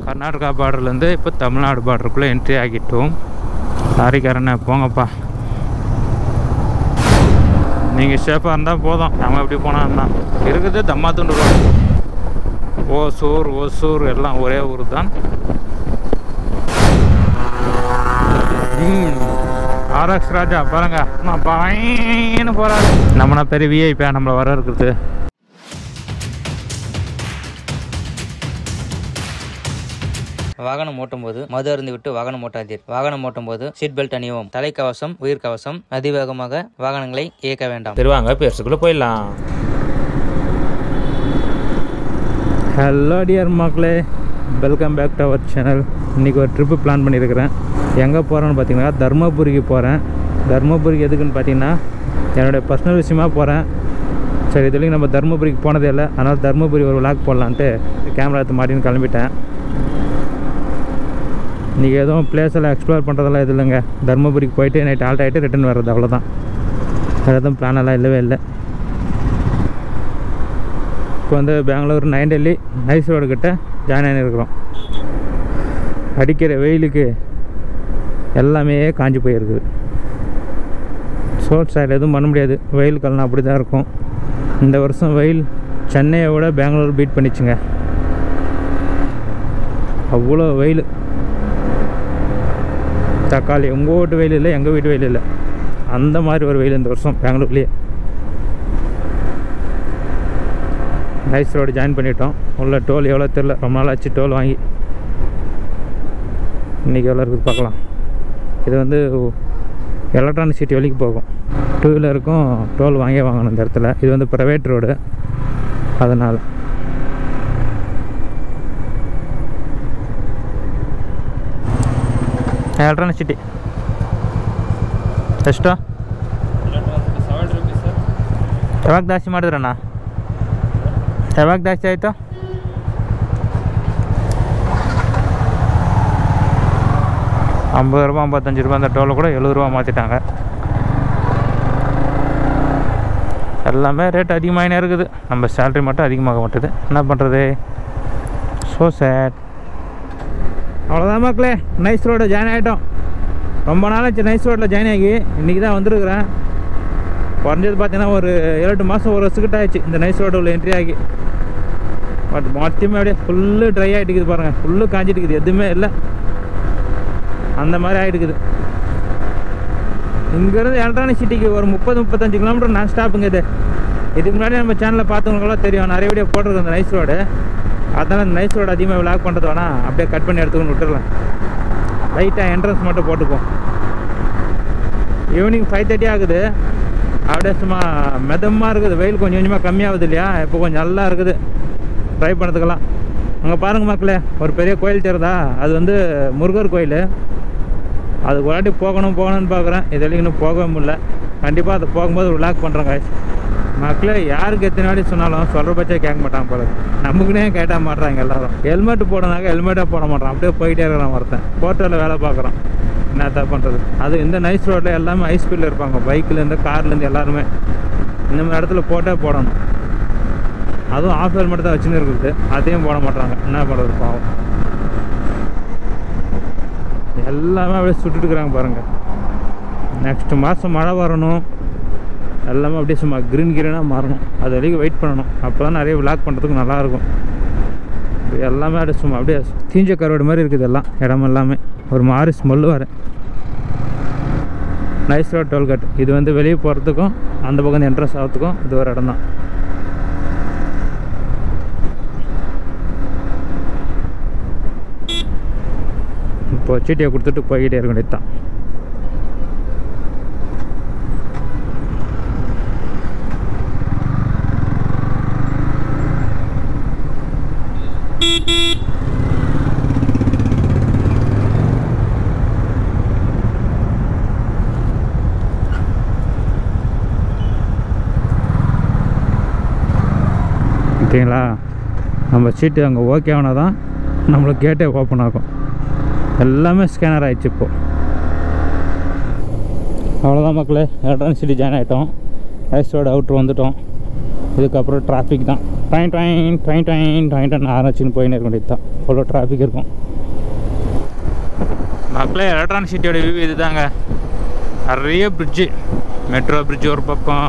கர்நாடகா பார்டர்லேருந்து இப்போ தமிழ்நாடு பார்டருக்குள்ளே என்ட்ரி ஆகிட்டோம். லாரிக்காரண்ணே போங்கப்பா, நீங்கள் சேஃபாக இருந்தால் போதும். நம்ம எப்படி போனான்னா இருக்குது தம்மாத்துண்டு ரோடு. ஓசூர் எல்லாம் ஒரே ஊர் தான். ஆர்எக்ஸ் ராஜா பாருங்க, நான் பயன்னு போகிறாரு. நம்மனா பெரிய விஐபியா நம்மளை வர இருக்குது. வாகனம் ஓட்டும் போது மது அருந்து விட்டு வாகனம் ஓட்டாதீர். வாகனம் ஓட்டும் போது சீட் பெல்ட் அணியவும். தலைக்கவசம், உயிர்கவசம். அதிவேகமாக வாகனங்களை இயக்க வேண்டாம். திருவாங்க பேர்ஸுக்குள்ளே போயிடலாம். ஹலோ டியர் மக்களே, welcome back to our channel. இன்றைக்கி ஒரு ட்ரிப்பு பிளான் பண்ணியிருக்கிறேன். எங்கே போகிறேன்னு பார்த்தீங்கன்னா தர்மபுரிக்கு போகிறேன். தர்மபுரிக்கு எதுக்குன்னு பார்த்தீங்கன்னா என்னுடைய பர்சனல் விஷயமாக போகிறேன். சரி, இது வரைக்கும் நம்ம தர்மபுரிக்கு போனதே இல்லை, அதனால் தர்மபுரி ஒரு விளாக் போடலான்ட்டு கேமரா எடுத்து மாட்டின்னு கிளம்பிட்டேன். இன்றைக்கி எதுவும் பிளேஸெல்லாம் எக்ஸ்ப்ளோர் பண்ணுறதெல்லாம் எதுவும் இல்லைங்க. தர்மபுரிக்கு போயிட்டு நைட் ஆல்ட் ஆகிட்டு ரிட்டன் வர்றது, அவ்வளோதான். வேறு எதுவும் பிளானெல்லாம் இல்லவே இல்லை. இப்போ வந்து பெங்களூர் 9 டெல்லி நைஸ் ரோடு கிட்ட ஜாயின் ஆகிருக்கிறோம். அடிக்கிற வெயிலுக்கு எல்லாமே காஞ்சி போயிருக்குது. சோட் சைடு எதுவும் பண்ண முடியாது, வெயில் காலம் அப்படி தான் இருக்கும். இந்த வருஷம் வெயில் சென்னையை விட பெங்களூர் பீட் பண்ணிச்சுங்க. அவ்வளோ வெயில். தக்காளி உங்கள் வீட்டு வெயில் இல்லை, எங்கள் வீட்டு வெயில் இல்லை, அந்த மாதிரி ஒரு வெயில் இந்த வருஷம் பெங்களூர்லேயே. நைஸ் ரோடு ஜாயின் பண்ணிட்டோம். உள்ள டோல் எவ்வளோ தெரில, ரொம்ப நாள் ஆச்சு டோல் வாங்கி. இன்றைக்கி எவ்வளோ இருக்குது பார்க்கலாம். இது வந்து எலக்ட்ரானிக் சிட்டி வழிக்கு போகும். 2 வீலருக்கும் டோல் வாங்கி வாங்கணும் இந்த இடத்துல. இது வந்து ப்ரைவேட் ரோடு, அதனால். ಎಲೆಕ್ಟ್ರಾನಿಕ್ ಸಿಟಿ ಎಷ್ಟು? ಯಾವಾಗ ಜಾಸ್ತಿ ಮಾಡಿದ್ರಣ್ಣ? ಯಾವಾಗ ಜಾಸ್ತಿ ಆಯಿತು? ₹50 ₹55 அந்த டோலை கூட ₹70 மாற்றிட்டாங்க. எல்லாமே ரேட் அதிகமாகினே இருக்குது. நம்ம சேலரி மட்டும் அதிகமாக மாட்டுது. என்ன பண்ணுறது? So sad. அவ்வளோதான் மக்களே, நைஸ் ரோடு ஜாயின் ஆகிட்டோம். ரொம்ப நாளாச்சு நைஸ் ரோட்டில் ஜாயின் ஆகி. இன்றைக்கி தான் வந்துருக்குறேன். குறைஞ்சது பார்த்தீங்கன்னா ஒரு 7-8 மாதம், ஒரு வருஷத்துக்கிட்ட ஆயிடுச்சு இந்த நைஸ் ரோடு உள்ள என்ட்ரி ஆகி. பட் மொத்தமே அப்படியே ஃபுல்லு ட்ரை ஆகிட்டுக்குது பாருங்கள். ஃபுல்லு காஞ்சிட்டுக்குது, எதுவுமே இல்லை, அந்த மாதிரி ஆகிட்டுக்குது. இங்கேருந்து எலக்ட்ரானிக் சிட்டிக்கு ஒரு 30-35 கிலோமீட்டர் நான் ஸ்டாப்புங்க. இதுக்கு முன்னாடி நம்ம சேனலில் பார்த்தவங்களுக்கெல்லாம் தெரியும், நிறைய வீடியோ போட்டிருக்கோம் இந்த நைஸ் ரோடு. அதனால் அந்த நைஸ் ரோடு அதிகமாக விளாக் பண்ணுறது வேணால் அப்படியே கட் பண்ணி எடுத்துக்கொண்டு விட்டுடலாம். லைட்டாக என்ட்ரன்ஸ் மட்டும் போட்டுப்போம். ஈவினிங் 5:30 ஆகுது. அப்படியே சும்மா மெதமாக இருக்குது. வெயில் கொஞ்சம் கொஞ்சமாக கம்மியாகுது இல்லையா, இப்போ கொஞ்சம் நல்லா இருக்குது ட்ரை பண்ணுறதுக்கெல்லாம். அங்கே பாருங்கள் மக்களே, ஒரு பெரிய கோயில் தெரியுதா? அது வந்து முருகர் கோயில். அதுக்கு ஒரு வாட்டி போகணும்னு பார்க்குறேன். இது வரைக்கும் இன்னும் போகவே முடியல. கண்டிப்பாக அதை போகும்போது விளாக் பண்ணுறேன் guys. மக்களே யாருக்கு எத்தனை வாட்டி சொன்னாலும் சொல்கிற பட்சே கேட்க மாட்டாங்க போல. நமக்குன்னே கேட்ட மாட்டுறாங்க எல்லாரும். ஹெல்மெட் போடனாக்க ஹெல்மெட்டே போட மாட்டான், அப்படியே போயிட்டே இருக்கிறான் ஒருத்தன். ஹோட்டலில் வேலை பார்க்குறான். என்னத்த பண்ணுறது? அது இந்த நைஸ் ரோட்டில் எல்லாமே ஹை ஸ்பீடில் இருப்பாங்க, பைக்லேருந்து கார்லேருந்து எல்லாருமே. இந்த மாதிரி இடத்துல போட்டே போடணும். அதுவும் ஆஃப் ஹெல்மெட் தான் வச்சுன்னு இருக்குது, அதையும் போட மாட்டாங்க. என்ன பண்ணுறது பாவம். எல்லாமே அப்படியே சுட்டுட்டுருக்குறாங்க பாருங்கள். நெக்ஸ்ட் மாதம் மழை வரணும், எல்லாமே அப்படியே சும்மா க்ரீனாக மாறணும். அது வரைக்கும் வெயிட் பண்ணணும். அப்போ தான் நிறைய விளாக் பண்ணுறதுக்கு நல்லாயிருக்கும். எல்லாமே அப்படியே சும்மா அப்படியே தீஞ்ச கருவாடு மாதிரி இருக்குது எல்லாம். இடம் எல்லாமே ஒரு மாதிரி ஸ்மெல்லு வர. Nice road toll gate. இது வந்து வெளியே போகிறதுக்கும் அந்த பக்கம் என்ட்ரன்ஸ் ஆகிறதுக்கும் இது ஒரு இடம் தான். இப்போ சீட்டியை கொடுத்துட்டு போய்கிட்டே இருக்க வேண்டியது தான். ஓகேங்களா? நம்ம சீட்டு அங்கே ஓகே ஆனால் தான் நம்மளுக்கு கேட்டே ஓப்பன் ஆகும். எல்லாமே ஸ்கேனர் ஆகிடுச்சு இப்போது. அவ்வளோதான் மக்களே, எலக்ட்ரானிக் சிட்டி ஜாயின் ஆகிட்டோம். நைஸ் ரோடு அவுட்ரு வந்துட்டோம். இதுக்கப்புறம் டிராஃபிக் தான். Train train train train train train ஆரம்பிச்சுன்னு போயின்னு இருக்க வேண்டியது தான். அவ்வளோ டிராஃபிக் இருக்கும் மக்களே. எலக்ட்ரானிக் சிட்டியோட வியூ இது தாங்க. நிறைய பிரிட்ஜு, மெட்ரோ பிரிட்ஜு ஒரு பக்கம்,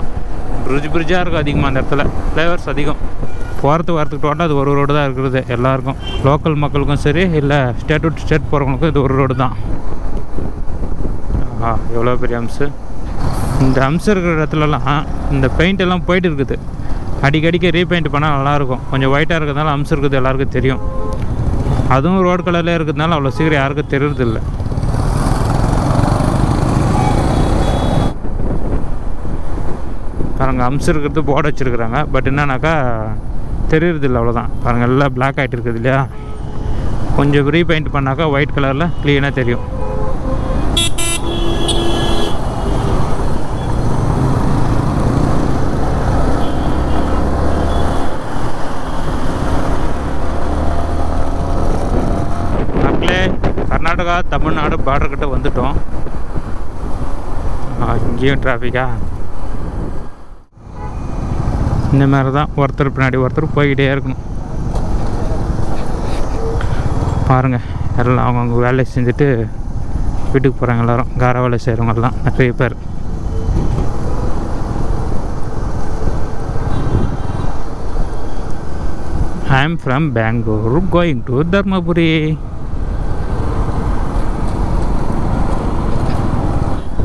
பிரிட்ஜாக இருக்கும் அதிகமாக அந்த இடத்துல. ஃப்ளேவர்ஸ் அதிகம். வரத்துக்கு டோட்டலாக அது ஒரு ரோடு தான் இருக்கிறது எல்லாருக்கும். லோக்கல் மக்களுக்கும் சரி, இல்லை ஸ்டேட் டு ஸ்டேட் போகிறவங்களுக்கும் இது ஒரு ரோடு தான். எவ்வளோ பெரிய அம்சு. இந்த அம்சம் இருக்கிற இடத்துலலாம் இந்த பெயிண்ட் எல்லாம் போயிட்டு இருக்குது. அடிக்கடிக்க ரீபெயிண்ட் பண்ணால் நல்லாயிருக்கும். கொஞ்சம் ஒயிட்டாக இருக்கிறதுனால அம்சம் இருக்குது எல்லாருக்கும் தெரியும். அதுவும் ரோடு கலரில் இருக்கிறதுனால அவ்வளோ சீக்கிரம் யாருக்கும் தெரியறதில்லை. பாருங்கள், அம்சம் இருக்கிறது போர்டு வச்சுருக்குறாங்க. பட் என்னன்னாக்கா தெரியறதில்லை, அவ்வளோதான். பாருங்கள், எல்லாம் பிளாக் ஆகிட்டு இருக்குது இல்லையா. கொஞ்சம் ரீபெயிண்ட் பண்ணாக்கா ஒயிட் கலரில் க்ளீனாக தெரியும். கர்நாடகா தமிழ்நாடு பார்டர்கிட்ட வந்துட்டோம். இங்கேயும் டிராஃபிக்கா. இந்த மாதிரி தான் ஒருத்தர் பின்னாடி ஒருத்தர் போய்கிட்டே இருக்கணும். பாருங்கள், எல்லாம் அவங்கவுங்க வேலையை செஞ்சுட்டு வீட்டுக்கு போகிறாங்க எல்லோரும். கார வேலை செய்கிறவங்கெல்லாம் நிறைய பேர். I am from Bangalore going to Dharmapuri.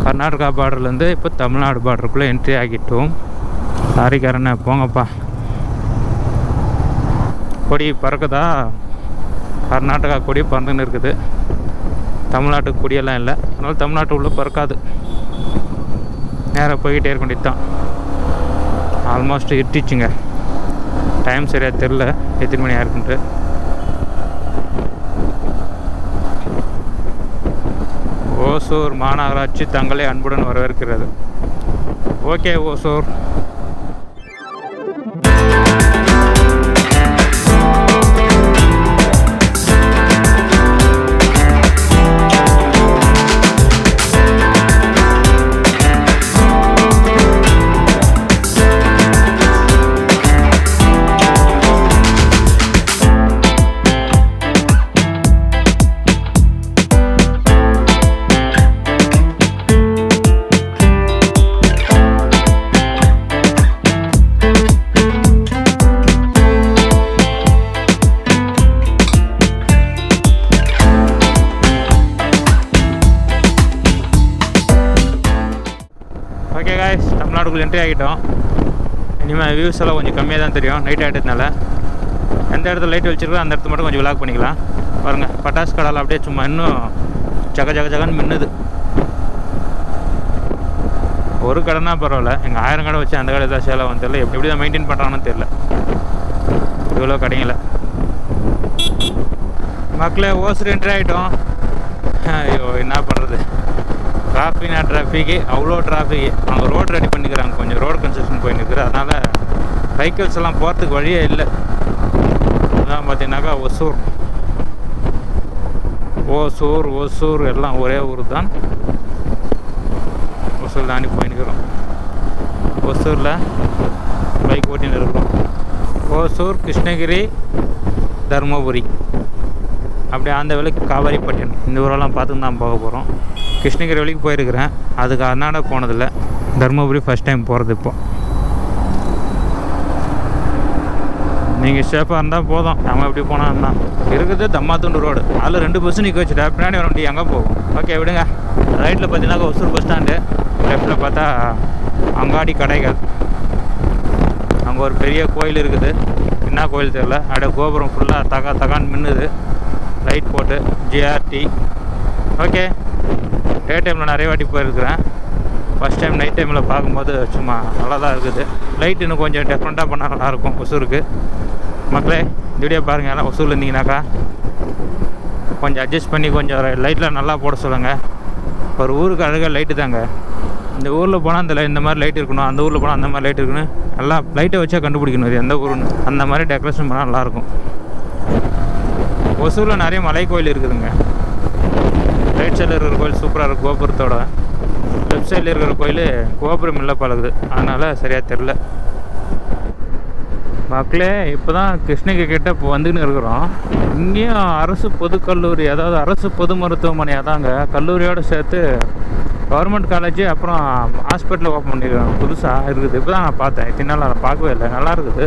Karnataka பார்டர்லேருந்து இப்போ தமிழ்நாடு பார்டருக்குள்ளே என்ட்ரி ஆகிட்டோம். லாரிக்காரண்ணே போங்கப்பா. கொடி பறக்குதா? கர்நாடகா கொடி பறந்துன்னு இருக்குது. தமிழ்நாட்டுக்கு கொடியெல்லாம் இல்லை, அதனால் தமிழ்நாட்டு உள்ளே பறக்காது. நேராக போய்கிட்டே இருக்க வேண்டியது தான். ஆல்மோஸ்ட் இருட்டிச்சுங்க. டைம் சரியாக தெரில எத்தனை மணி ஆயிருக்குன்ட்டு. ஓசூர் மாநகராட்சி தங்களை அன்புடன் வரவேற்கிறது. ஓகே ஓசூர். ஓகே காய்ஸ், தமிழ்நாடுக்குள்ளே என்ட்ரி ஆகிட்டோம். இனிமேல் வியூஸ் எல்லாம் கொஞ்சம் கம்மியாக தான் தெரியும் நைட் ஆகிட்டதுனால. எந்த இடத்துல லைட் வச்சுருக்கோ அந்த இடத்துல மட்டும் கொஞ்சம் விளாக் பண்ணிக்கலாம். பாருங்கள், பட்டாசு கடையில் அப்படியே சும்மா இன்னும் ஜகன்னு மின்னுது. ஒரு கடைனா பரவாயில்ல, எங்கள் 1000 கடை வச்சு அந்த கடை தான் சேலை வந்து தெரியல. எப்படி தான் மெயின்டைன் பண்ணுறாங்கன்னு தெரில. இவ்வளோ கடைங்கள மக்களே. ஓசூர் என்ட்ரி ஆகிட்டோம். ஐயோ, என்ன பண்ணுறது. டிராஃபிக்கு அவ்வளோ டிராஃபிக்கு. அவங்க ரோடு ரெடி பண்ணிக்கிறாங்க, கொஞ்சம் ரோடு கன்ஸ்ட்ரக்ஷன் போயின்னு. அதனால் வெஹிக்கிள்ஸ் எல்லாம் போகிறதுக்கு வழியே இல்லை. அதான் பார்த்தீங்கன்னாக்கா ஓசூர் எல்லாம் ஒரே ஊர் தான். ஓசூர் தாண்டி போயின்னுக்கிறோம். ஓசூரில் பைக் ஓட்டின்னு இருக்கிறோம். ஓசூர், கிருஷ்ணகிரி, தருமபுரி, அப்படியே அந்த வேலைக்கு காவேரிப்பட்டினம், இந்த ஊரெல்லாம் பார்த்துன்னு தான் போக போகிறோம். கிருஷ்ணகிரி வரைக்கும் போயிருக்கிறேன், அதுக்கு கர்நாடகா போனதில்லை. தருமபுரி ஃபஸ்ட் டைம் போகிறது. இப்போ நீங்கள் சேஃபாக இருந்தால் போதும். நம்ம எப்படி போனால் தான் இருக்குது. தம்மாத்துண்டு ரோடு, அதில் 2 பஸ்ஸு நிற்க வச்சுட்டா பின்னாடி வர வண்டி எங்கே போகும். ஓகே விடுங்க. ரைட்டில் பார்த்தீங்கன்னா ஒசூர் பஸ் ஸ்டாண்டு, லெஃப்டில் பார்த்தா அங்காடி கடைகள். அங்கே ஒரு பெரிய கோயில் இருக்குது. என்ன கோயில் தெரியல. அப்படியே கோபுரம் ஃபுல்லாக தகான்னு மின்னுது லைட் போட்டு. ஜிஆர்டி. ஓகே, டே டைமில் நிறைய வாட்டி போயிருக்கிறேன். ஃபஸ்ட் டைம் நைட் டைமில் பார்க்கும்போது சும்மா நல்லா தான் இருக்குது. லைட் இன்னும் கொஞ்சம் டிஃப்ரெண்ட்டாக பண்ணால் நல்லாயிருக்கும் ஒசூருக்கு. மக்களே, இந்த வீடியோ பாருங்கள். எல்லாம் ஒசூரில் இருந்தீங்கன்னாக்கா கொஞ்சம் அட்ஜஸ்ட் பண்ணி கொஞ்சம் லைட்டில் நல்லா போட சொல்லுங்கள். ஒரு ஊருக்கு அழகாக லைட்டு தாங்க. இந்த ஊரில் போனால் இந்த மாதிரி லைட் இருக்கணும், அந்த ஊரில் போனால் அந்த மாதிரி லைட் இருக்கணும். நல்லா லைட்டை வச்சா கண்டுபிடிக்கணும் இது எந்த ஊருன்னு. அந்த மாதிரி டெக்கரேஷன் பண்ணால் நல்லாயிருக்கும். ஒசூரில் நிறைய மலை கோயில் இருக்குதுங்க. ரைட் சைடில் இருக்கிற கோயில் சூப்பராக இருக்குது கோபுரத்தோட. லெஃப்ட் சைடில் இருக்கிற கோயில் கோபுரம் இல்லை பழகுது, அதனால் சரியாக தெரில. மக்களே இப்போ தான் கிருஷ்ணகிரி கிட்ட இப்போ வந்துக்கின்னு இருக்கிறோம். இங்கேயும் அரசு பொதுக்கல்லூரி, அதாவது அரசு பொது மருத்துவமனை அதாங்க, கல்லூரியோடு சேர்த்து கவர்மெண்ட் காலேஜ் அப்புறம் ஹாஸ்பிட்டல் ஓப்பன் பண்ணியிருக்காங்க, புதுசாக இருக்குது. இப்போ தான் நான் பார்த்தேன், இத்தனை நாள் அதை பார்க்கவே இல்லை. நல்லா இருக்குது.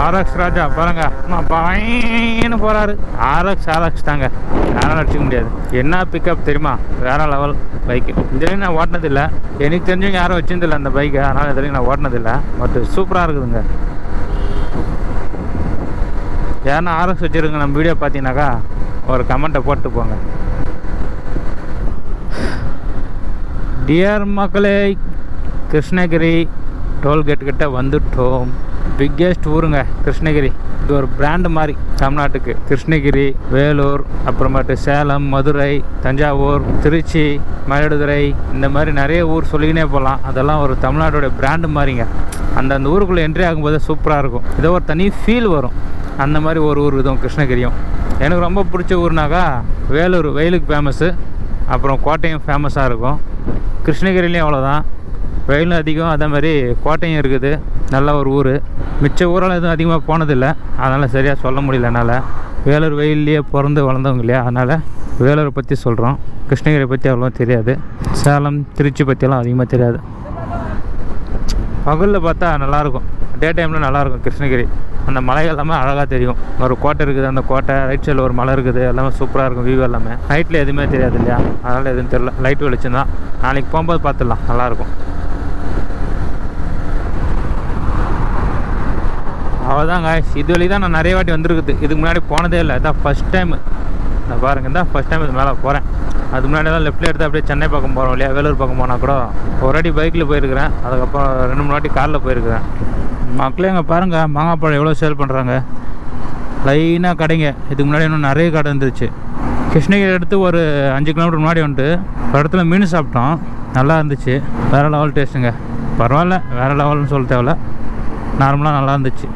ஆர்எக்ஸ் ராஜா பாருங்க, பையனு போகிறாரு. ஆர்எக்ஸ் தாங்க, யாராலும் அடிச்சிக்க முடியாது. என்ன பிக்கப் தெரியுமா, வேற லெவல் பைக்கு. இதுலேயும் நான் ஓட்டினதில்லை, எனக்கு தெரிஞ்சவங்க யாரும் வச்சிருந்தில்லை அந்த பைக்கை, அதனால் இதுலேயும் நான் ஓட்டினதில்லை. பட் சூப்பராக இருக்குதுங்க. யாருன்னா ஆர்எக்ஸ் வச்சுருங்க நம்ம வீடியோ பார்த்தீங்கன்னாக்கா ஒரு கமெண்ட்டை போட்டு போங்க. டியர் மக்களே, கிருஷ்ணகிரி டோல்கேட் கிட்ட வந்துட்டோம். பிக்கெஸ்ட் ஊருங்க கிருஷ்ணகிரி. இது ஒரு பிராண்டு மாதிரி தமிழ்நாட்டுக்கு. கிருஷ்ணகிரி, வேலூர், அப்புறமேட்டு சேலம், மதுரை, தஞ்சாவூர், திருச்சி, மயிலாடுதுறை, இந்த மாதிரி நிறைய ஊர் சொல்லிக்கினே போகலாம். அதெல்லாம் ஒரு தமிழ்நாட்டோட பிராண்டு மாதிரிங்க. அந்தந்த ஊருக்குள்ளே என்ட்ரி ஆகும்போது சூப்பராக இருக்கும். ஏதோ ஒரு தனி ஃபீல் வரும். அந்த மாதிரி ஒரு ஊர் இதுவும் கிருஷ்ணகிரியும். எனக்கு ரொம்ப பிடிச்ச ஊர்னாக்கா வேலூர், வெயிலுக்கு ஃபேமஸ்ஸு. அப்புறம் கோட்டையும் ஃபேமஸாக இருக்கும். கிருஷ்ணகிரிலையும் அவ்வளோதான், வெயிலும் அதிகம், அதே மாதிரி கோட்டையும் இருக்குது. நல்ல ஒரு ஊர். மிச்ச ஊரெல்லாம் எதுவும் அதிகமாக போனதில்லை, அதனால் சரியாக சொல்ல முடியல என்னால். வேலூர் வெயில்லையே பிறந்து வளர்ந்தவங்க இல்லையா, அதனால் வேலூரை பற்றி சொல்கிறோம். கிருஷ்ணகிரி பற்றி அவ்வளோ தெரியாது. சேலம், திருச்சி பற்றியெல்லாம் அதிகமாக தெரியாது. பகலில் பார்த்தா நல்லாயிருக்கும், டே டைமில் நல்லாயிருக்கும். கிருஷ்ணகிரி அந்த மலை எல்லாமே அழகாக தெரியும். ஒரு கோட்டை இருக்குது, அந்த கோட்டை ரைட் சைடில் ஒரு மலை இருக்குது, எல்லாமே சூப்பராக இருக்கும். வியூ எல்லாமே நைட்டில் எதுவுமே தெரியாது இல்லையா, அதனால் எதுவும் தெரியல. லைட் வெளிச்சம் தான். நாளைக்கு போகும்போது பார்த்துடலாம், நல்லாயிருக்கும். அவ்வளோதாங்க. இது வழி தான் நான் நிறைய வாட்டி வந்துருக்குது. இதுக்கு முன்னாடி போனதே இல்லை, இதான் ஃபஸ்ட் டைம். நான் பாருங்கள், தான் ஃபஸ்ட் டைம் இது மேலே போகிறேன். அது முன்னாடி தான் லெஃப்ட்டில் எடுத்து அப்படியே சென்னை பக்கம் போகிறோம் இல்லையா, வேலூர் பக்கம் போனால் கூட ஒரு வாட்டி பைக்கில் போயிருக்கிறேன். அதுக்கப்புறம் 2-3 வாட்டி காரில் போயிருக்கிறேன். மக்களே அங்கே பாருங்கள், மாங்காய் பழம் எவ்வளோ சேல் பண்ணுறாங்க. லைனாக கடைங்க. இதுக்கு முன்னாடி இன்னும் நிறைய கடை இருந்துச்சு. கிருஷ்ணகிரி எடுத்து ஒரு 5 கிலோமீட்டர் முன்னாடி வந்துட்டு ஒரு இடத்துல மீன் சாப்பிட்டோம், நல்லா இருந்துச்சு. வேறு லெவல் டேஸ்ட்டுங்க. பரவாயில்ல, வேறு லெவல்னு சொல்ல தேவையில்ல, நார்மலாக நல்லா இருந்துச்சு.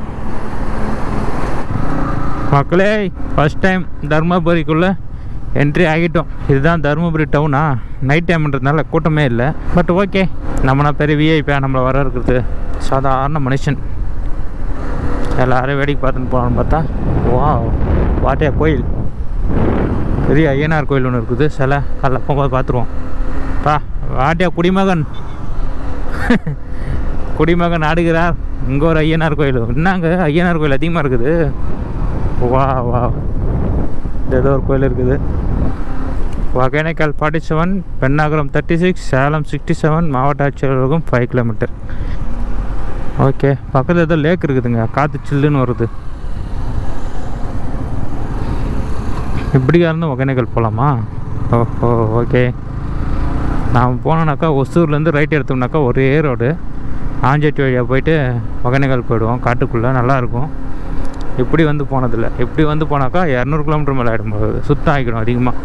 மக்களே ஃபஸ்ட் டைம் தருமபுரிக்குள்ளே என்ட்ரி ஆகிட்டோம். இதுதான் தருமபுரி டவுனா. நைட் டைம்ன்றதுனால கூட்டமே இல்லை. பட் ஓகே, நம்மனா பெரிய விஐபியாக நம்மளை வர இருக்கிறது சாதாரண மனுஷன். எல்லோரும் வேடிக்கை பார்த்துன்னு போகலான்னு பார்த்தா வா வாட்டியா கோயில், பெரிய ஐயனார் கோயில் ஒன்று இருக்குது. சில காலைல போகும்போது பார்த்துருவோம். வாட்டியா குடிமகன் குடிமகன் ஆடுகிறார். இங்கே ஒரு ஐயனார் கோயில். என்னங்க ஐயனார் கோயில் அதிகமாக இருக்குது. வா வா, ஏதோ ஒரு கோயில் இருக்குது. ஒகேனக்கல் 47, பெண்ணாகரம் 36, சேலம் 67, மாவட்ட ஆட்சியர்களுக்கும் 5 கிலோமீட்டர். ஓகே, பக்கத்தில் ஏதோ லேக் இருக்குதுங்க, காற்று சில்லுன்னு வருது. இப்படியா இருந்தால் ஒகேனக்கல் போகலாமா? ஓஹோ ஓகே. நாம் போனோன்னாக்கா ஒசூர்லேருந்து ரைட் எடுத்தோம்னாக்கா ஒரே ரோடு ஆஞ்சேட்டி வழியாக போயிட்டு ஒகேனக்கல் போயிடுவோம். காட்டுக்குள்ளே நல்லாயிருக்கும். இப்படி வந்து போனதில்லை. இப்படி வந்து போனாக்கா 200 கிலோமீட்டர் மேலே ஆகிடும் போது, சுத்தம் ஆகிடும் அதிகமாக.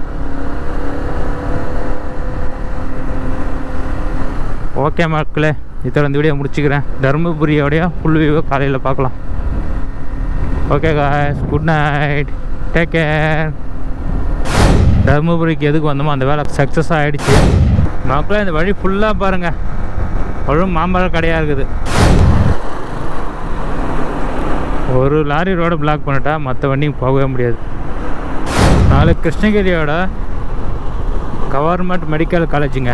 ஓகே மக்களே, இதோட இந்த வீடியோ முடிச்சுக்கிறேன். தருமபுரியோடைய ஃபுல் வியூவை காலையில் பார்க்கலாம். Okay guys, good night, take care. தருமபுரிக்கு எதுக்கு வந்தோமோ அந்த வேலை சக்ஸஸ் ஆகிடுச்சு. மக்களே இந்த வழி ஃபுல்லாக பாருங்கள், அவ்வளோ மாம்பழம் கடையாக இருக்குது. ஒரு லாரி ரோடு பிளாக் பண்ணிட்டா மற்ற வண்டிக்கு போகவே முடியாது. நாளைக்கு கிருஷ்ணகிரியோட கவர்மெண்ட் மெடிக்கல் காலேஜுங்க.